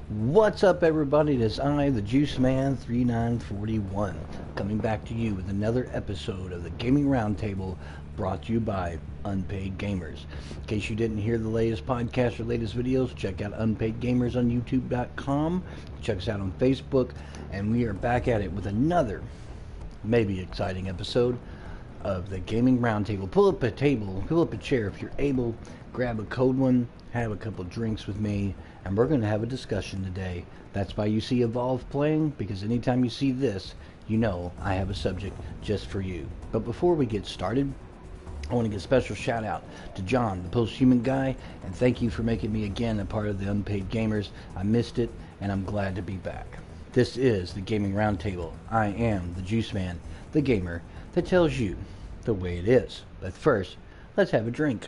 What's up, everybody? It is I, the JUICEman3941, coming back to you with another episode of the Gaming Roundtable, brought to you by Unpaid Gamers. In case you didn't hear the latest podcast or latest videos, check out Unpaid Gamers on YouTube.com. Check us out on Facebook, and we are back at it with another, maybe exciting episode of the Gaming Roundtable. Pull up a table, pull up a chair if you're able, grab a cold one, have a couple drinks with me, and we're going to have a discussion today. That's why you see Evolve playing, because anytime you see this, you know I have a subject just for you. But before we get started, I want to give a special shout out to John, the post-human guy, and thank you for making me again a part of the Unpaid Gamers. I missed it, and I'm glad to be back. This is the Gaming Roundtable. I am the Juice Man, the gamer that tells you the way it is. But first, let's have a drink.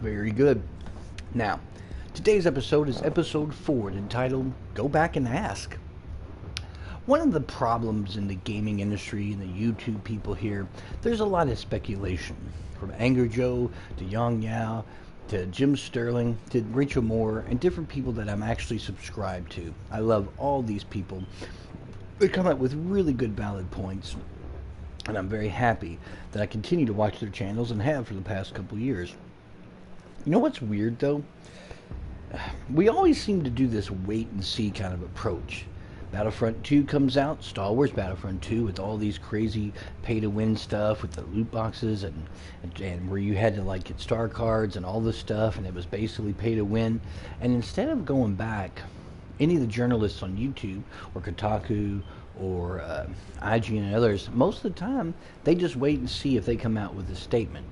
Very good. Now, today's episode is episode 4, entitled Go Back and Ask. One of the problems in the gaming industry and the YouTube people here, there's a lot of speculation. From Anger Joe to Yang Yao to Jim Sterling to Rachel Moore and different people that I'm actually subscribed to. I love all these people. They come up with really good valid points, and I'm very happy that I continue to watch their channels and have for the past couple years. You know what's weird, though? We always seem to do this wait-and-see kind of approach. Battlefront 2 comes out, Star Wars Battlefront 2, with all these crazy pay-to-win stuff with the loot boxes and where you had to like get star cards and all this stuff, and it was basically pay-to-win. And instead of going back, any of the journalists on YouTube or Kotaku or IGN and others, most of the time, they just wait and see if they come out with a statement.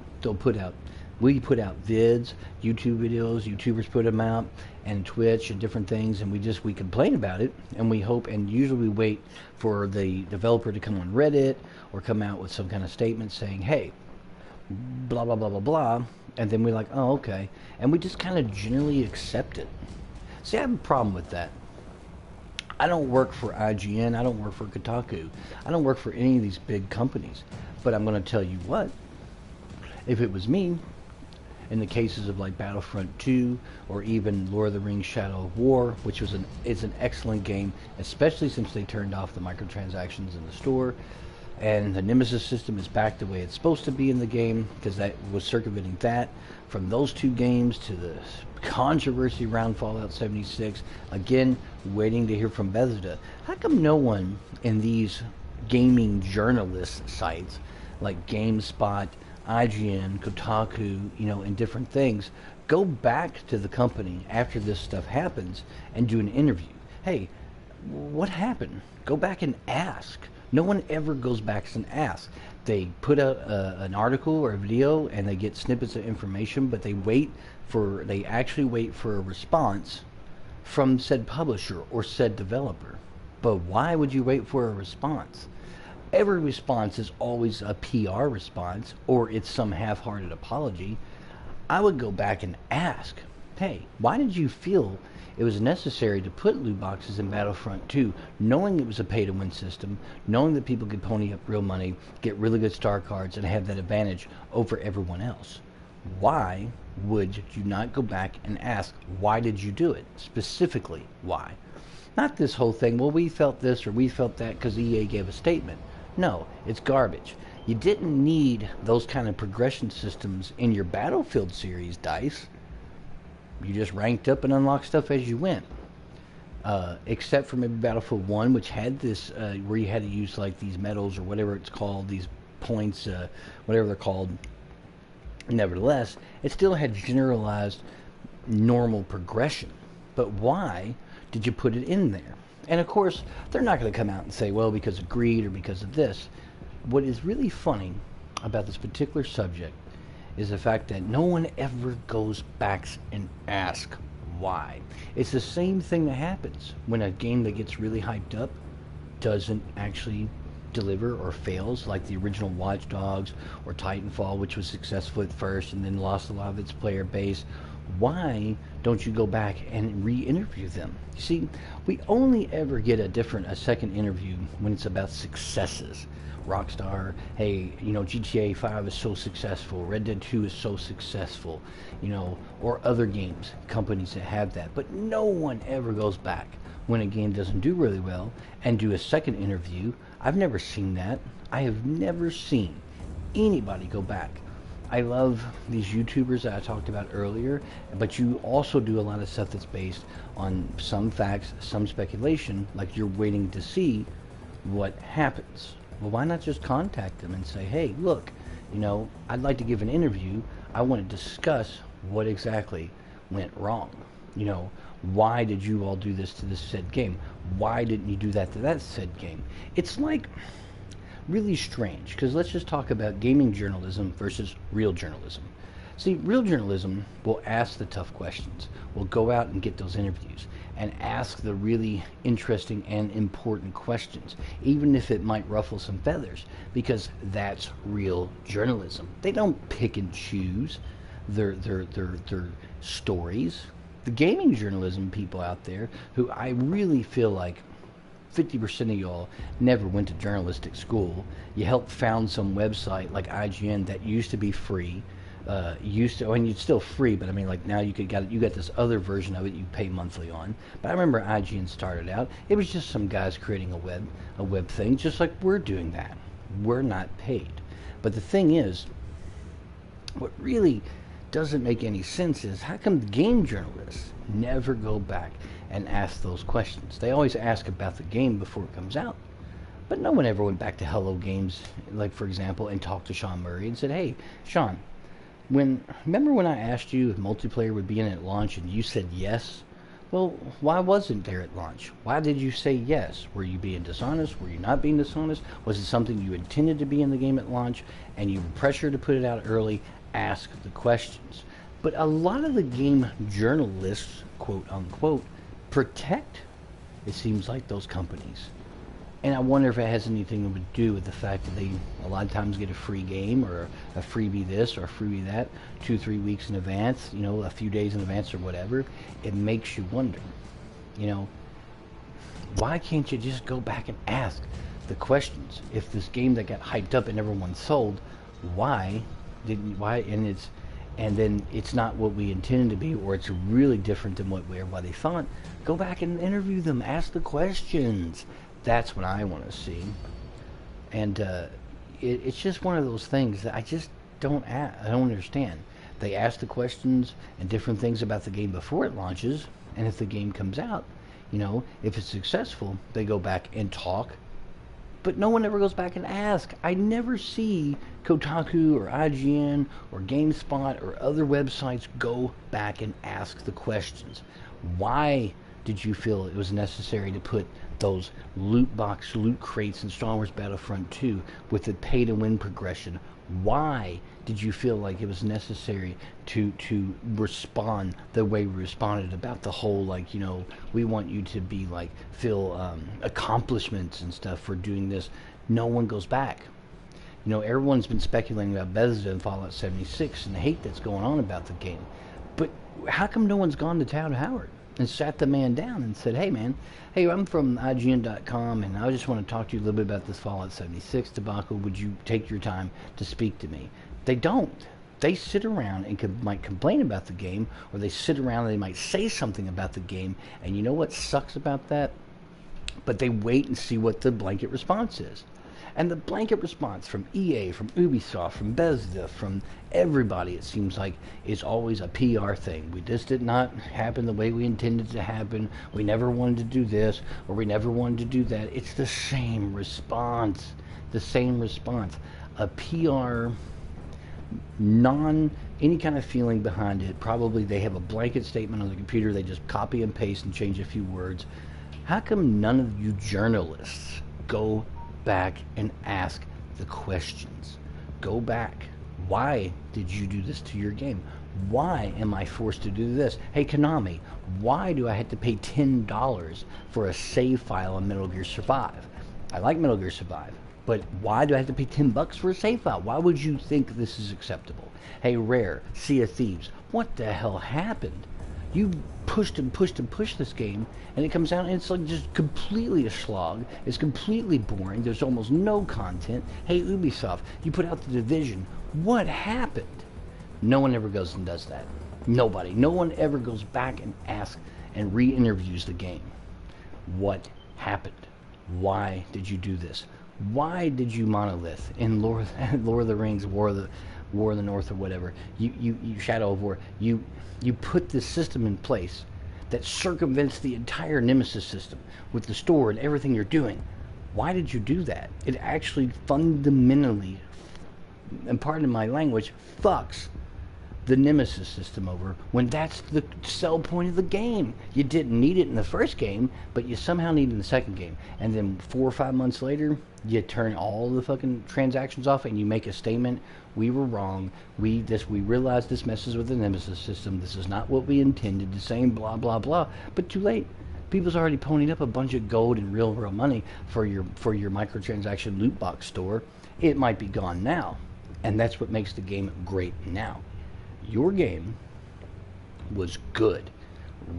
We put out vids, YouTube videos, YouTubers put them out, and Twitch and different things, and we complain about it, and we hope, and usually we wait for the developer to come on Reddit or come out with some kind of statement saying, hey, blah, blah, blah, blah, blah, and then we're like, oh, okay, and we just kind of generally accept it. See, I have a problem with that. I don't work for IGN, I don't work for Kotaku, I don't work for any of these big companies, but I'm going to tell you what, if it was me, in the cases of like Battlefront 2 or even Lord of the Rings Shadow of War, which is an excellent game, especially since they turned off the microtransactions in the store, and the Nemesis system is back the way it's supposed to be in the game, because that was circumventing that. From those two games to the controversy around Fallout 76, again, waiting to hear from Bethesda. How come no one in these gaming journalist sites like GameSpot, IGN, Kotaku, and different things, go back to the company after this stuff happens and do an interview? Hey, what happened? Go back and ask. No one ever goes back and asks. They put out an article or a video and they get snippets of information, but they actually wait for a response from said publisher or said developer. But why would you wait for a response? Every response is always a PR response, or it's some half-hearted apology. I would go back and ask, hey, why did you feel it was necessary to put loot boxes in Battlefront 2, knowing it was a pay-to-win system, knowing that people could pony up real money, get really good star cards, and have that advantage over everyone else? Why would you not go back and ask, why did you do it? Specifically, why? Not this whole thing, well, we felt this or we felt that because EA gave a statement. No, it's garbage. You didn't need those kind of progression systems in your Battlefield series, DICE. You just ranked up and unlocked stuff as you went. Except for maybe Battlefield 1, which had this, where you had to use like these medals or whatever it's called, these points, whatever they're called. Nevertheless, it still had generalized normal progression. But why did you put it in there? And of course, they're not going to come out and say, well, because of greed or because of this. What is really funny about this particular subject is the fact that no one ever goes back and asks why. It's the same thing that happens when a game that gets really hyped up doesn't actually deliver or fails, like the original Watch Dogs or Titanfall, which was successful at first and then lost a lot of its player base. Why don't you go back and re-interview them? You see, we only ever get a second interview when it's about successes, Rockstar, hey, you know, GTA 5 is so successful, Red Dead 2 is so successful, you know, or other games, companies that have that. But no one ever goes back when a game doesn't do really well and do a second interview. I've never seen that. I have never seen anybody go back. I love these YouTubers that I talked about earlier, but you also do a lot of stuff that's based on some facts, some speculation, like you're waiting to see what happens. Well, why not just contact them and say, hey, look, you know, I'd like to give an interview. I want to discuss what exactly went wrong. You know, why did you all do this to this said game? Why didn't you do that to that said game? It's like really strange, because let's just talk about gaming journalism versus real journalism. See, real journalism will ask the tough questions, will go out and get those interviews, and ask the really interesting and important questions, even if it might ruffle some feathers, because that's real journalism. They don't pick and choose their stories. The gaming journalism people out there, who I really feel like 50% of y'all never went to journalistic school. You helped found some website like IGN that used to be free. It's still free, but I mean, like now you got this other version of it you pay monthly on. But I remember IGN started out, it was just some guys creating a web thing, just like we're doing that. We're not paid. But the thing is, what really doesn't make any sense is, how come the game journalists never go back and ask those questions? They always ask about the game before it comes out, but no one ever went back to Hello Games, like for example, and talked to Sean Murray and said, hey, Sean, remember when I asked you if multiplayer would be in at launch and you said yes? Well, why wasn't there at launch? Why did you say yes? Were you being dishonest? Were you not being dishonest? Was it something you intended to be in the game at launch and you were pressured to put it out early? Ask the questions. But a lot of the game journalists, quote unquote, protect, it seems like, those companies. And I wonder if it has anything to do with the fact that they a lot of times get a free game or a freebie this or a freebie that 2-3 weeks in advance, you know, a few days in advance or whatever. It makes you wonder, you know, why can't you just go back and ask the questions? If this game that got hyped up and everyone sold, why and then it's not what we intended to be, or it's really different than what everybody thought, go back and interview them, ask the questions. That's what I want to see. And it's just one of those things that I just don't understand. They ask the questions and different things about the game before it launches, and if the game comes out, you know, if it's successful, they go back and talk. But no one ever goes back and asks. I never see Kotaku or IGN or GameSpot or other websites go back and ask the questions. Why did you feel it was necessary to put those loot crates in Star Wars Battlefront 2 with the pay-to-win progression? Why did you feel like it was necessary to respond the way we responded about the whole, like, you know, we want you to be like feel accomplishments and stuff for doing this? No one goes back. You know, everyone's been speculating about Bethesda and Fallout 76 and the hate that's going on about the game, but how come no one's gone to Todd Howard and sat the man down and said, hey man, hey, I'm from IGN.com and I just want to talk to you a little bit about this Fallout 76 debacle. Would you take your time to speak to me? They don't. They sit around and might complain about the game, or they sit around and they might say something about the game, and you know what sucks about that? But they wait and see what the blanket response is. And the blanket response from EA, from Ubisoft, from Bethesda, from everybody, it seems like, is always a PR thing. This did not happen the way we intended it to happen. We never wanted to do this, or we never wanted to do that. It's the same response. The same response. A PR, any kind of feeling behind it. Probably they have a blanket statement on the computer. They just copy and paste and change a few words. How come none of you journalists go back and ask the questions? Go back. Why did you do this to your game? Why am I forced to do this? Hey Konami, why do I have to pay $10 for a save file on Metal Gear Survive? I like Metal Gear Survive, but why do I have to pay $10 for a save file? Why would you think this is acceptable? Hey Rare, Sea of Thieves, what the hell happened? You put pushed and pushed and pushed this game, and it comes out and it's like just completely a slog. It's completely boring. There's almost no content. Hey, Ubisoft, you put out The Division. What happened? No one ever goes and does that. Nobody. No one ever goes back and asks and re-interviews the game. What happened? Why did you do this? Why did you Monolith in Lord of the Rings, War of the North, or whatever? You Shadow of War. You put this system in place that circumvents the entire Nemesis system with the store and everything you're doing. Why did you do that? It actually fundamentally, and pardon my language, fucks the Nemesis system over when that's the sell point of the game. You didn't need it in the first game, but you somehow need it in the second game. And then 4 or 5 months later, you turn all the fucking transactions off and you make a statement. We were wrong. We realized this messes with the Nemesis system. This is not what we intended to say, blah, blah, blah. But too late. People's already ponied up a bunch of gold and real money for your microtransaction loot box store. It might be gone now. And that's what makes the game great now. Your game was good,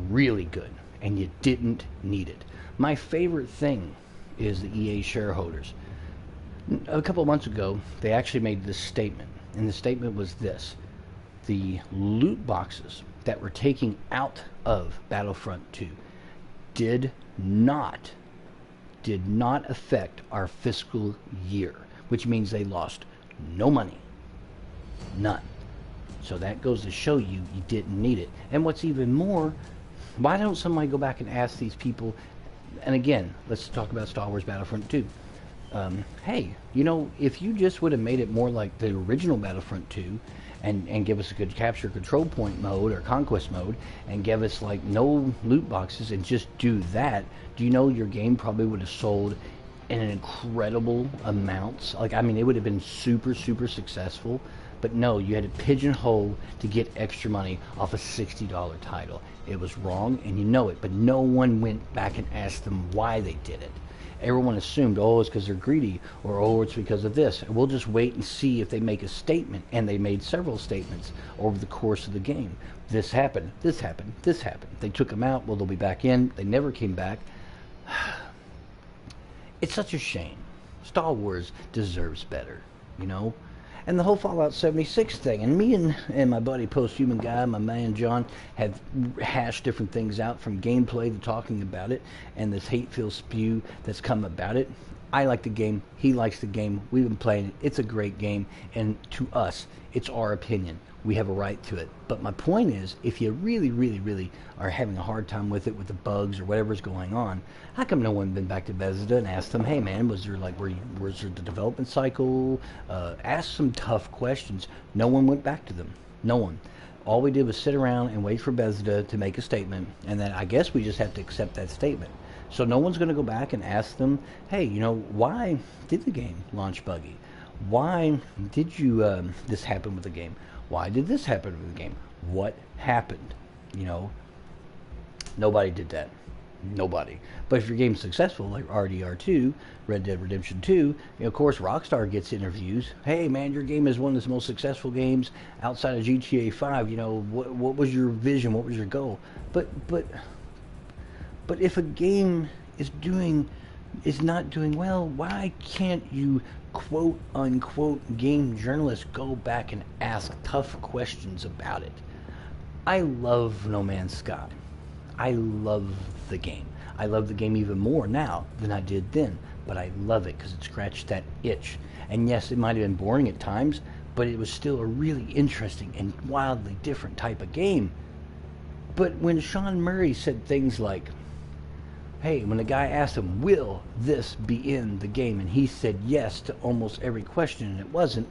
really good, and you didn't need it. My favorite thing is the EA shareholders. A couple of months ago, they actually made this statement, and the statement was this: the loot boxes that were taken out of Battlefront 2 did not affect our fiscal year, which means they lost no money. None. So that goes to show you didn't need it. And what's even more, why don't somebody go back and ask these people, and again, let's talk about Star Wars Battlefront 2. Hey, you know, if you just would have made it more like the original Battlefront 2 and give us a good capture control point mode or conquest mode and give us like no loot boxes and just do that, do you know your game probably would have sold in an incredible amounts? Like, I mean, it would have been super, super successful. But no, you had to pigeonhole to get extra money off a $60 title. It was wrong, and you know it, but no one went back and asked them why they did it. Everyone assumed, oh, it's because they're greedy, or oh, it's because of this. And we'll just wait and see if they make a statement, and they made several statements over the course of the game. This happened, this happened, this happened. They took them out, well, they'll be back in. They never came back. It's such a shame. Star Wars deserves better, you know? And the whole Fallout 76 thing, and me and my buddy Post-Human Guy, my man John, have hashed different things out, from gameplay to talking about it, and this hate-filled spew that's come about it. I like the game, he likes the game, we've been playing it, it's a great game, and to us, it's our opinion. We have a right to it. But my point is, if you really, really, really are having a hard time with it, with the bugs or whatever's going on, how come no one been back to Bethesda and asked them, hey man, was there the development cycle? Ask some tough questions. No one went back to them. No one. All we did was sit around and wait for Bethesda to make a statement, and then I guess we just have to accept that statement. So no one's going to go back and ask them, hey, you know, why did the game launch buggy? Why did you this happen with the game? Why did this happen with the game? What happened? You know, nobody did that. Nobody. But if your game's successful, like RDR2, Red Dead Redemption 2, you know, of course Rockstar gets interviews. Hey man, your game is one of the most successful games outside of GTA 5. You know, what was your vision? What was your goal? But if a game is not doing well, why can't you quote unquote game journalists go back and ask tough questions about it? I love No Man's Sky. I love the game. I love the game even more now than I did then, but I love it because it scratched that itch. And yes, it might have been boring at times, but it was still a really interesting and wildly different type of game. But when Sean Murray said things like, hey, when the guy asked him, will this be in the game? And he said yes to almost every question, and it wasn't.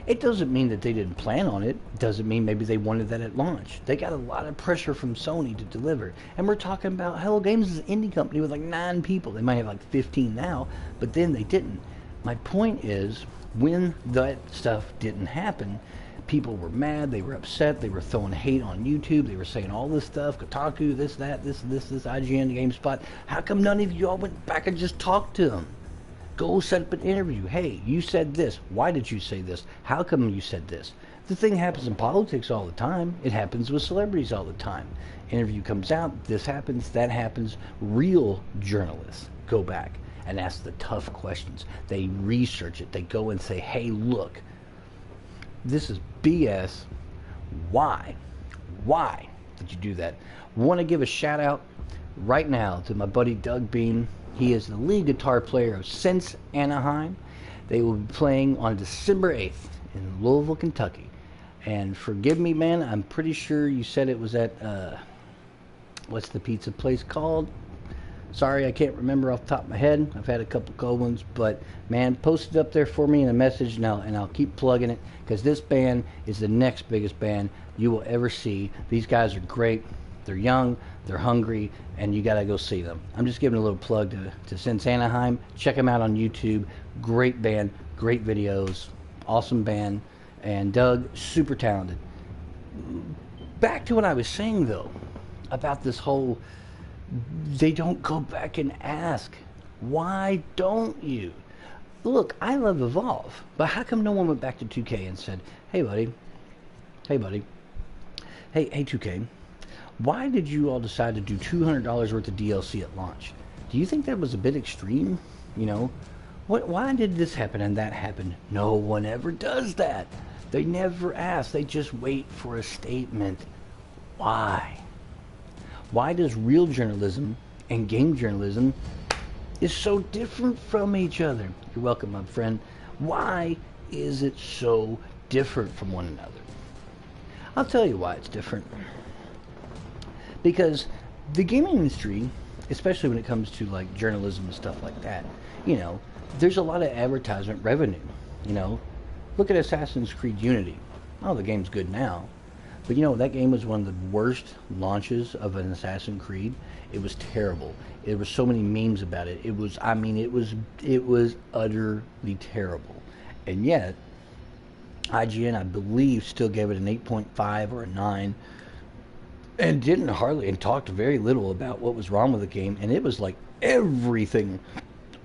It doesn't mean that they didn't plan on it. It doesn't mean maybe they wanted that at launch. They got a lot of pressure from Sony to deliver. And we're talking about Hello Games is an indie company with like 9 people. They might have like 15 now, but then they didn't. My point is, when that stuff didn't happen, people were mad, they were upset, they were throwing hate on YouTube, they were saying all this stuff, Kotaku, this, that, this, IGN, GameSpot. How come none of you all went back and just talked to them? Go set up an interview. Hey, you said this. Why did you say this? How come you said this? The thing happens in politics all the time. It happens with celebrities all the time. Interview comes out, this happens, that happens. Real journalists go back and ask the tough questions. They research it. They go and say, hey, look, this is BS. Why? Why did you do that? Want to give a shout out right now to my buddy Doug Beam. He is the lead guitar player of Sense Anaheim. They will be playing on December 8th in Louisville, Kentucky. And forgive me, man, I'm pretty sure you said it was at, what's the pizza place called? Sorry, I can't remember off the top of my head. I've had a couple cold ones, but man, post it up there for me in a message now, and I'll keep plugging it, because this band is the next biggest band you will ever see. These guys are great. They're young, they're hungry, and you gotta go see them. I'm just giving a little plug to Sense Anaheim. Check them out on YouTube. Great band, great videos, awesome band, and Doug, super talented. Back to what I was saying though, about this whole, they don't go back and ask. Why don't you? Look, I love Evolve, but how come no one went back to 2K and said, hey buddy, hey 2K, why did you all decide to do $200 worth of DLC at launch? Do you think that was a bit extreme? You know, why did this happen and that happen? No one ever does that. They never ask. They just wait for a statement. Why? Why does real journalism and game journalism is so different from each other? You're welcome, my friend. Why is it so different from one another? I'll tell you why it's different. Because the gaming industry, especially when it comes to like journalism and stuff like that, you know, there's a lot of advertisement revenue. You know, look at Assassin's Creed Unity. Oh, the game's good now. But you know, that game was one of the worst launches of an Assassin's Creed. It was terrible. There were so many memes about it. It was, I mean, it was utterly terrible. And yet, IGN, I believe, still gave it an 8.5 or a 9. And didn't hardly, and talked very little about what was wrong with the game. And it was like everything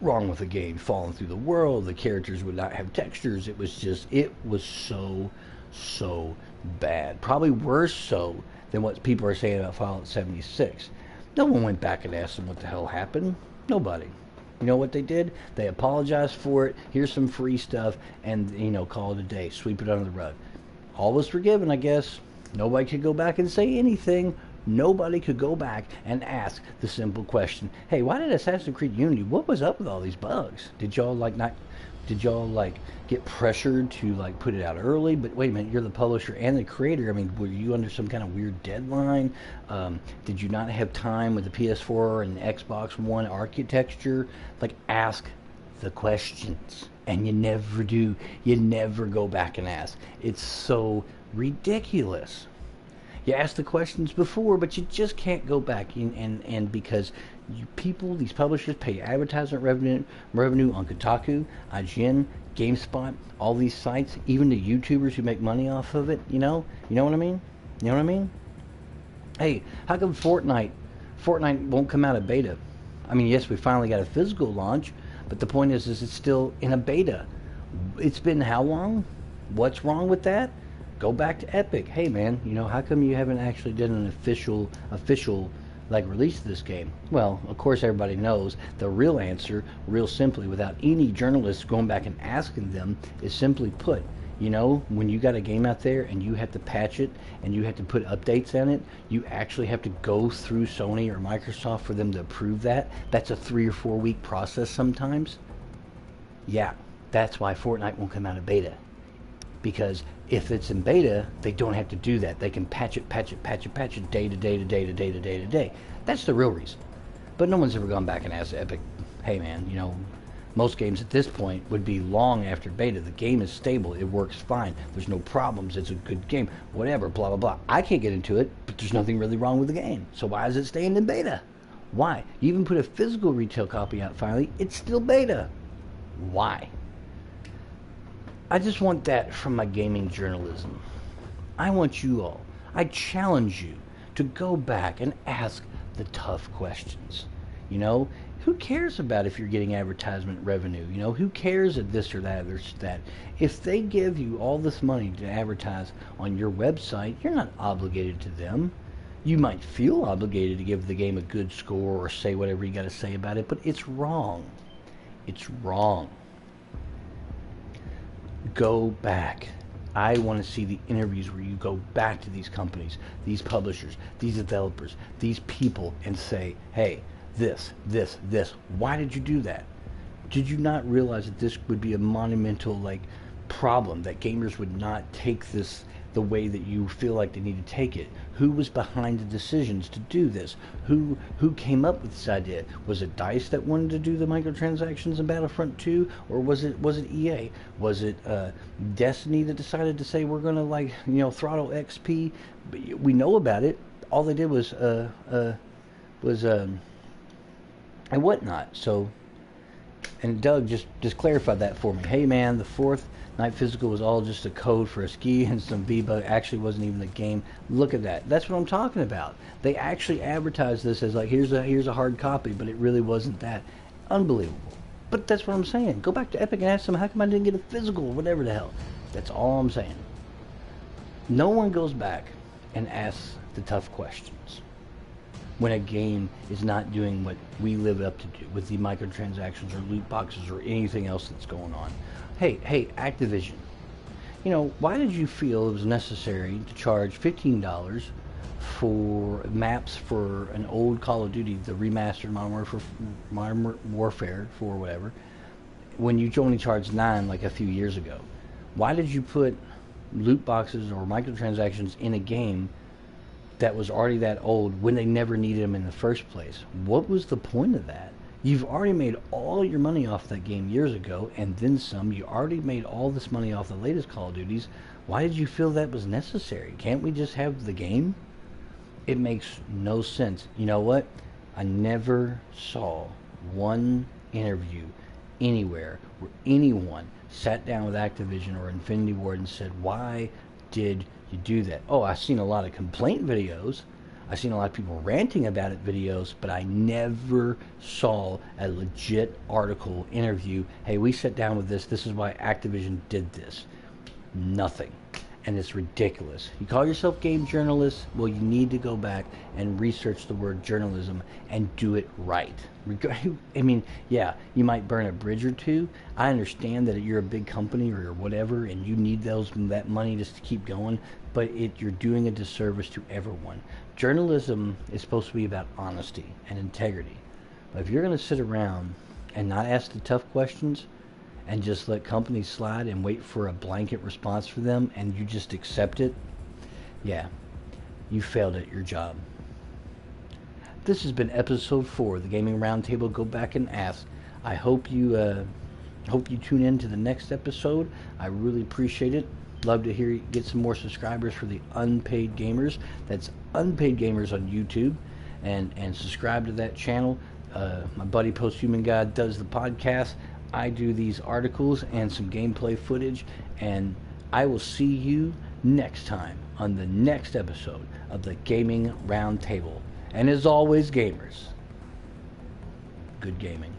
wrong with the game. Falling through the world, the characters would not have textures. It was just, it was so bad. Probably worse so than what people are saying about Fallout 76. No one went back and asked them what the hell happened. Nobody. You know what they did? They apologized for it. Here's some free stuff, and you know, call it a day. Sweep it under the rug. All was forgiven, I guess. Nobody could go back and say anything. Nobody could go back and ask the simple question, hey, why did Assassin's Creed Unity, what was up with all these bugs? Did y'all get pressured to like put it out early? But wait a minute, you're the publisher and the creator. I mean, were you under some kind of weird deadline? Did you not have time with the PS4 and Xbox One architecture? Like, ask the questions. And you never do. You never go back and ask. It's so ridiculous. You asked the questions before, but you just can't go back and because these publishers pay advertisement revenue on Kotaku, IGN, GameSpot, all these sites, even the YouTubers who make money off of it. You know what I mean? You know what I mean? Hey, how come Fortnite won't come out of beta? I mean, yes, we finally got a physical launch, but the point is it's still in a beta. It's been how long? What's wrong with that? Go back to Epic. Hey man, you know, how come you haven't actually done an official like release of this game? Well, of course everybody knows the real answer, real simply, without any journalists going back and asking them, is simply put, you know, when you got a game out there and you have to patch it and you have to put updates on it, you actually have to go through Sony or Microsoft for them to approve that. That's a 3 or 4 week process sometimes. Yeah, that's why Fortnite won't come out of beta. Because if it's in beta, they don't have to do that. They can patch it day to day. That's the real reason. But no one's ever gone back and asked Epic, hey man, you know, most games at this point would be long after beta. The game is stable. It works fine. There's no problems. It's a good game. Whatever, blah, blah, blah. I can't get into it, but there's nothing really wrong with the game. So why is it staying in beta? Why? You even put a physical retail copy out finally. It's still beta. Why? I just want that from my gaming journalism. I want you all, I challenge you to go back and ask the tough questions. You know, Who cares about if you're getting advertisement revenue? You know, who cares if this or that or that? If they give you all this money to advertise on your website, you're not obligated to them. You might feel obligated to give the game a good score or say whatever you got to say about it, but it's wrong. It's wrong. Go back. I want to see the interviews where you go back to these companies, these publishers, these developers, these people, and say, hey, this. Why did you do that? Did you not realize that this would be a monumental problem, that gamers would not take this the way that you feel like they need to take it? Who was behind the decisions to do this? Who came up with this idea? Was it DICE that wanted to do the microtransactions in Battlefront 2, or was it EA? Was it Destiny that decided to say we're gonna throttle XP? We know about it. All they did was and whatnot. So, and Doug just clarified that for me. Hey man, the fourth night physical was all just a code for a ski and some V-Bug. Actually wasn't even the game. Look at that. That's what I'm talking about. They actually advertised this as here's a hard copy, but it really wasn't that. Unbelievable. But that's what I'm saying. Go back to Epic and ask them, how come I didn't get a physical or whatever the hell. That's all I'm saying. No one goes back and asks the tough questions when a game is not doing what we live up to do with the microtransactions or loot boxes or anything else that's going on. Hey, Activision, why did you feel it was necessary to charge $15 for maps for an old Call of Duty, the remastered Modern Warfare 4 whatever, when you only charged $9 a few years ago? Why did you put loot boxes or microtransactions in a game that was already that old when they never needed them in the first place? What was the point of that? You've already made all your money off that game years ago, and then some. You already made all this money off the latest Call of Duties. Why did you feel that was necessary? Can't we just have the game? It makes no sense. You know what? I never saw one interview anywhere where anyone sat down with Activision or Infinity Ward and said, why did you do that? Oh, I've seen a lot of complaint videos. I've seen a lot of people ranting about it videos, but I never saw a legit article, interview. Hey, we sat down with this. This is why Activision did this. Nothing. And it's ridiculous. You call yourself game journalists? Well, you need to go back and research the word journalism and do it right. I mean, yeah, you might burn a bridge or two. I understand that you're a big company or whatever, and you need that money just to keep going, but you're doing a disservice to everyone. Journalism is supposed to be about honesty and integrity. But if you're going to sit around and not ask the tough questions and just let companies slide and wait for a blanket response for them and you just accept it, yeah, you failed at your job. This has been episode 4 of the Gaming Roundtable. Go back and ask. I hope you tune in to the next episode. I really appreciate it. Love to get some more subscribers for the Unpaid Gamers. That's Unpaid Gamers on YouTube, and subscribe to that channel. My buddy Posthuman God does the podcast. I do these articles and some gameplay footage, and I will see you next time on the next episode of the Gaming Roundtable. And as always, gamers, good gaming.